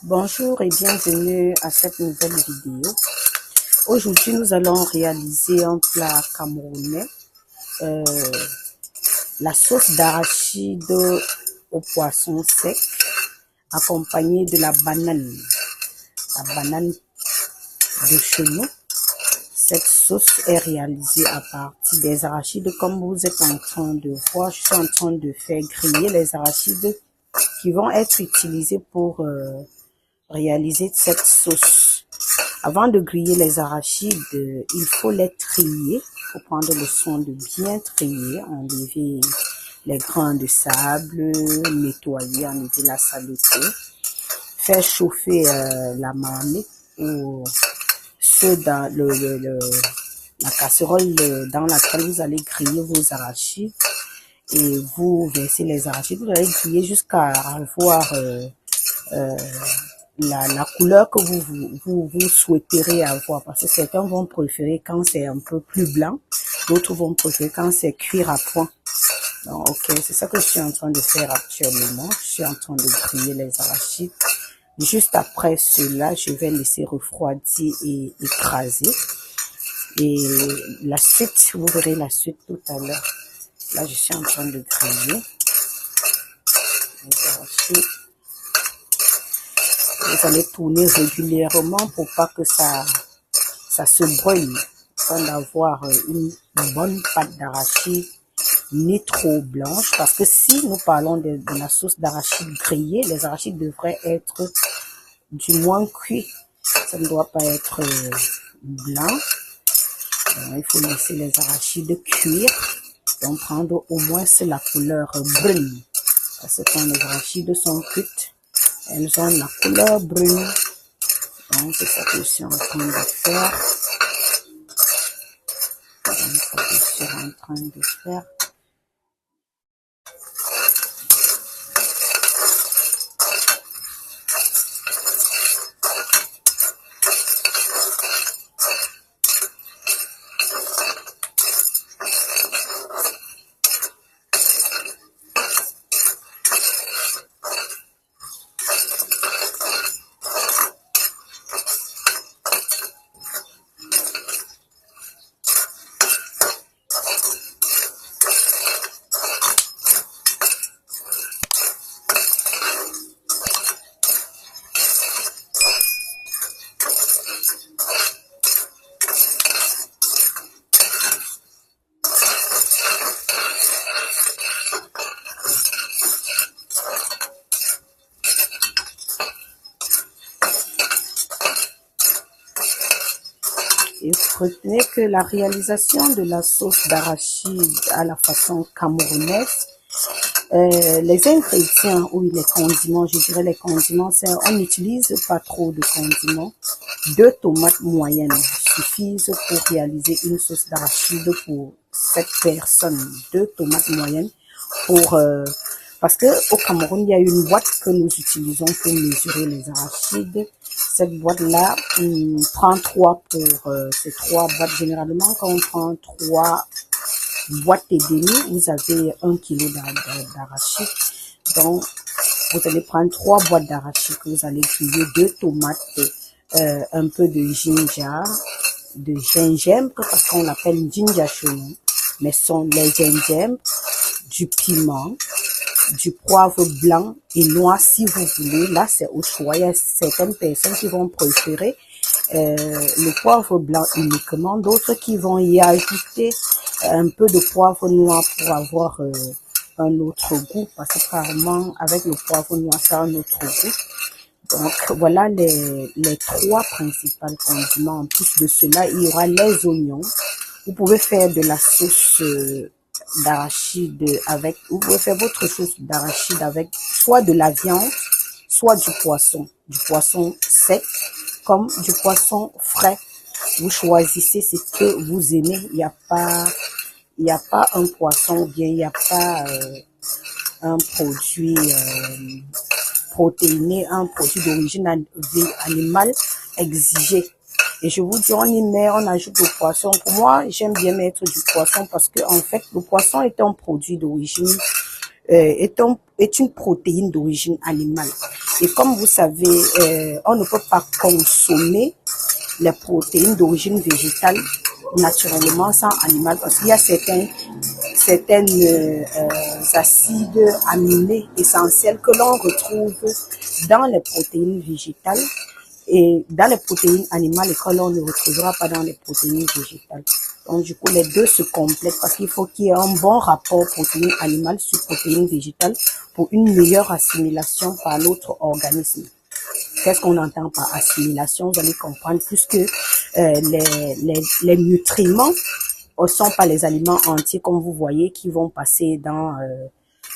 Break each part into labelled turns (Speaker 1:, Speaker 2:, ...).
Speaker 1: Bonjour et bienvenue à cette nouvelle vidéo. Aujourd'hui, nous allons réaliser un plat camerounais, euh, la sauce d'arachide au poisson sec, accompagnée de la banane de chez nous. Cette sauce est réalisée à partir des arachides. Comme vous êtes en train de voir, je suis en train de faire griller les arachides qui vont être utilisés pour réaliser cette sauce. Avant de griller les arachides, il faut les trier. Il faut prendre le soin de bien trier, enlever les grains de sable, nettoyer, enlever la saleté, faire chauffer la marmite ou dans la casserole dans laquelle vous allez griller vos arachides et vous versez les arachides. Vous allez griller jusqu'à avoir la couleur que vous souhaiterez avoir, parce que certains vont préférer quand c'est un peu plus blanc, d'autres vont préférer quand c'est cuire à point. Donc, ok, c'est ça que je suis en train de faire actuellement. Je suis en train de griller les arachides. Juste après cela, je vais laisser refroidir et écraser. Et la suite, vous verrez la suite tout à l'heure. Là, je suis en train de griller les arachides. Vous allez tourner régulièrement pour pas que ça se brûle, afin d'avoir une bonne pâte d'arachide, ni trop blanche, parce que si nous parlons de la sauce d'arachide grillée, les arachides devraient être du moins cuits. Ça ne doit pas être blanc. Il faut laisser les arachides cuire, donc prendre au moins la couleur brune, parce que quand les arachides sont cuites, elles ont la couleur brune. Donc c'est ça que je suis en train de faire. Et retenez que la réalisation de la sauce d'arachide à la façon camerounaise, les ingrédients ou les condiments, je dirais les condiments, on n'utilise pas trop de condiments. 2 tomates moyennes suffisent pour réaliser une sauce d'arachide pour 7 personnes. 2 tomates moyennes pour parce que au Cameroun, il y a une boîte que nous utilisons pour mesurer les arachides. Cette boîte-là, on prend 3 pour ces 3 boîtes. Généralement, quand on prend 3 boîtes et demie, vous avez 1 kilo d'arachides. Donc, vous allez prendre 3 boîtes d'arachides que vous allez griller, 2 tomates, un peu de gingembre, parce qu'on l'appelle ginger chez nous, mais sont les gingembre, du piment, du poivre blanc et noir si vous voulez. Là, c'est au choix. Il y a certaines personnes qui vont préférer le poivre blanc uniquement, d'autres qui vont y ajouter un peu de poivre noir pour avoir un autre goût, parce que apparemment avec le poivre noir ça a un autre goût. Donc voilà les 3 principaux condiments. En plus de cela, il y aura les oignons. Vous pouvez faire de la sauce d'arachide avec, vous pouvez faire votre sauce d'arachide avec soit de la viande, soit du poisson sec, comme du poisson frais. Vous choisissez ce que vous aimez. Il n'y a pas un poisson, ou bien il n'y a pas un produit protéiné, un produit d'origine animale exigé. Et je vous dis, on y met, on ajoute le poisson. Pour moi, j'aime bien mettre du poisson parce que, en fait, le poisson est un produit d'origine est une protéine d'origine animale. Et comme vous savez, on ne peut pas consommer les protéines d'origine végétale naturellement sans animal parce qu'il y a certaines acides aminés essentiels que l'on retrouve dans les protéines végétales et dans les protéines animales et que l'on ne retrouvera pas dans les protéines végétales. Donc du coup, les deux se complètent parce qu'il faut qu'il y ait un bon rapport protéines animales sur protéines végétales pour une meilleure assimilation par notre organisme. Qu'est-ce qu'on entend par assimilation? Vous allez comprendre, puisque les nutriments ne sont pas les aliments entiers, comme vous voyez, qui vont passer dans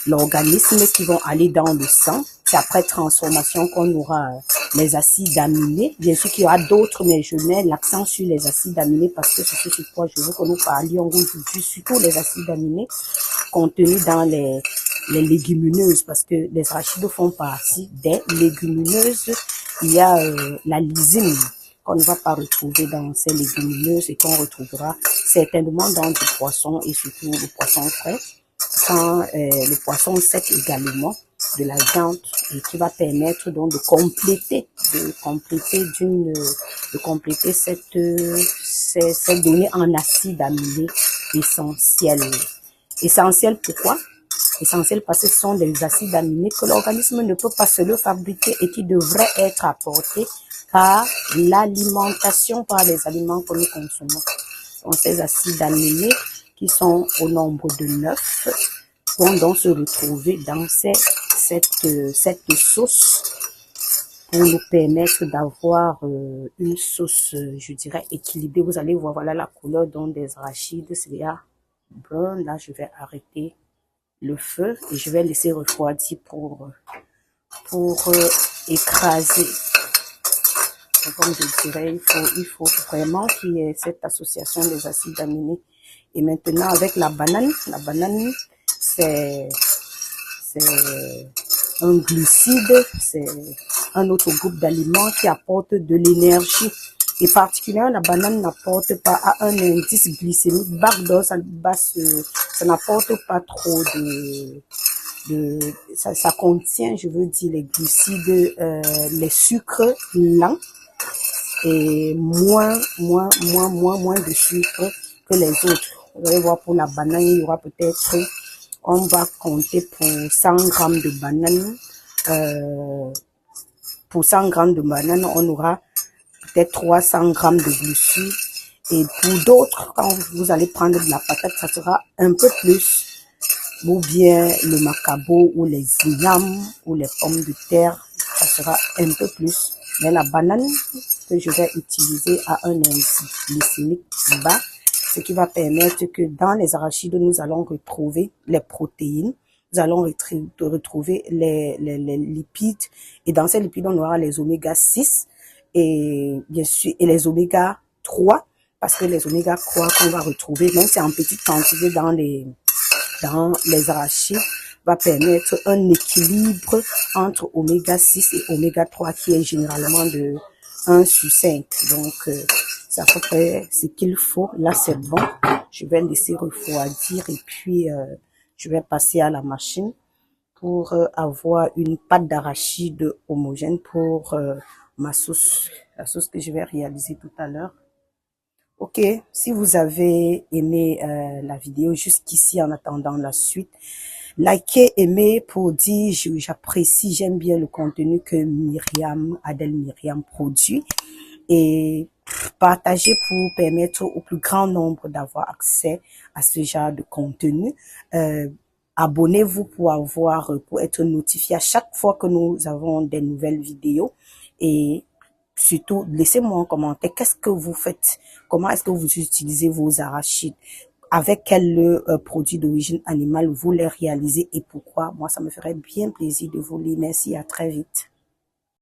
Speaker 1: l'organisme, qui vont aller dans le sang. C'est après transformation qu'on aura les acides aminés. Bien sûr qu'il y aura d'autres, mais je mets l'accent sur les acides aminés parce que c'est ce sur quoi je veux que nous parlions aujourd'hui, surtout les acides aminés contenus dans les légumineuses, parce que les arachides font partie des légumineuses. Il y a la lysine qu'on ne va pas retrouver dans ces légumineuses et qu'on retrouvera certainement dans du poisson et surtout le poisson frais, dans le poisson sec également, de la viande, et qui va permettre donc de compléter cette donnée en acides aminés essentiels. Essentiels pourquoi? Essentiels parce que ce sont des acides aminés que l'organisme ne peut pas se le fabriquer et qui devraient être apportés par l'alimentation, par les aliments que nous consommons. Donc ces acides aminés qui sont au nombre de 9 vont donc se retrouver dans cette sauce pour nous permettre d'avoir une sauce, je dirais, équilibrée. Vous allez voir, voilà la couleur donc des arachides, c'est déjà brun. Là, je vais arrêter le feu et je vais laisser refroidir pour écraser. Donc, comme je dirais, il faut vraiment qu'il y ait cette association des acides aminés. Et maintenant, avec la banane, c'est un glucide, c'est un autre groupe d'aliments qui apporte de l'énergie. Et particulièrement, la banane n'apporte pas à un indice glycémique bas, donc ça n'apporte pas trop ça contient, je veux dire, les glucides, les sucres lents et moins de sucre que les autres. Vous allez voir, pour la banane, il y aura peut-être, on va compter pour 100 grammes de banane, pour 100 grammes de banane, on aura peut-être 300 grammes de glucides. Et pour d'autres, quand vous allez prendre de la patate, ça sera un peu plus. Ou bien le macabo, ou les ignames, ou les pommes de terre, ça sera un peu plus. Mais la banane que je vais utiliser a un indice glycémique bas, ce qui va permettre que dans les arachides, nous allons retrouver les protéines, nous allons retrouver les lipides, et dans ces lipides, on aura les oméga 6, et bien sûr, et les oméga 3, parce que les oméga 3 qu'on va retrouver, même si c'est en petite quantité dans les arachides, va permettre un équilibre entre oméga 6 et oméga 3 qui est généralement de 1 sur 5. Donc, ça fait près ce qu'il faut. Là, c'est bon. Je vais laisser refroidir et puis je vais passer à la machine pour avoir une pâte d'arachide homogène pour ma sauce, la sauce que je vais réaliser tout à l'heure. Ok, si vous avez aimé la vidéo jusqu'ici en attendant la suite, likez, aimez pour dire j'apprécie, j'aime bien le contenu que Adèle Myriam produit et partagez pour permettre au plus grand nombre d'avoir accès à ce genre de contenu. Abonnez-vous pour être notifié à chaque fois que nous avons des nouvelles vidéos et surtout, laissez-moi un commentaire. Qu'est-ce que vous faites? Comment est-ce que vous utilisez vos arachides? Avec quel produit d'origine animale vous les réalisez et pourquoi? Moi, ça me ferait bien plaisir de vous lire. Merci, à très vite.